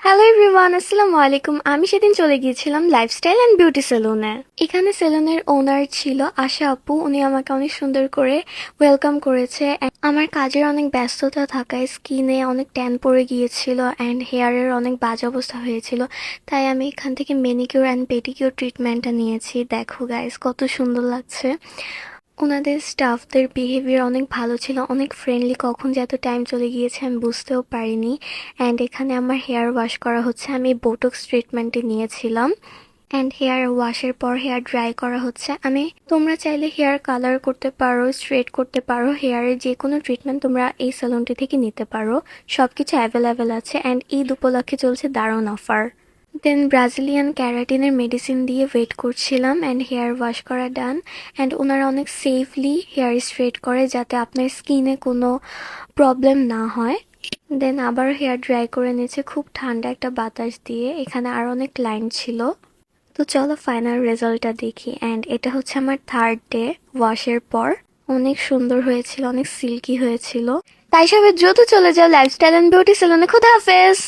Hello everyone, আসসালামু আলাইকুম। আমি সেদিন চলে গিয়েছিলাম লাইফস্টাইল অ্যান্ড বিউটি সেলুনে। এখানে সেলুনের ওনার ছিল আশা আপু। উনি আমাকে অনেক সুন্দর করে ওয়েলকাম করেছে। আমার কাজের অনেক ব্যস্ততা থাকায় স্কিনে অনেক ট্যান পড়ে গিয়েছিল অ্যান্ড হেয়ারের অনেক বাজে অবস্থা হয়েছিল, তাই আমি এখান থেকে মেনিকিউর অ্যান্ড পেডিকিউর ট্রিটমেন্টটা নিয়েছি। দেখো গাইস, কত সুন্দর লাগছে। ওনাদের স্টাফদের বিহেভিয়ার অনেক ভালো ছিল, অনেক ফ্রেন্ডলি। কখন যে এত টাইম চলে গিয়েছে আমি বুঝতেও পারিনি। অ্যান্ড এখানে আমার হেয়ার ওয়াশ করা হচ্ছে। আমি বোটক্স ট্রিটমেন্টে নিয়েছিলাম অ্যান্ড হেয়ার ওয়াশের পর হেয়ার ড্রাই করা হচ্ছে। তোমরা চাইলে হেয়ার কালার করতে পারো, স্ট্রেট করতে পারো, হেয়ারের যে কোনো ট্রিটমেন্ট তোমরা এই সেলুনটি থেকে নিতে পারো। সবকিছু অ্যাভেলেবেল আছে অ্যান্ড ঈদ উপলক্ষে চলছে দারুণ অফার। দেন ব্রাজিলিয়ান ক্যারাটিনের মেডিসিন দিয়ে ওয়েট করছিলাম অ্যান্ড হেয়ার ওয়াশ করা ডান। অ্যান্ড ওনারা অনেক সেফলি হেয়ার স্ট্রেট করে যাতে আপনার স্কিনে কোনো প্রবলেম না হয়। দেন আবার হেয়ার ড্রাই করে নিয়েছে খুব ঠান্ডা একটা বাতাস দিয়ে। এখানে আর অনেক লাইন ছিল। তো চলো ফাইনাল রেজাল্টটা দেখি। অ্যান্ড এটা হচ্ছে আমার থার্ড ডে ওয়াশের পর। অনেক সুন্দর হয়েছিল, অনেক সিল্কি হয়েছিল। তাই সবাই দ্রুত চলে যাও লাইফস্টাইল অ্যান্ড বিউটি সেলুনে। খুদা হাফেজ।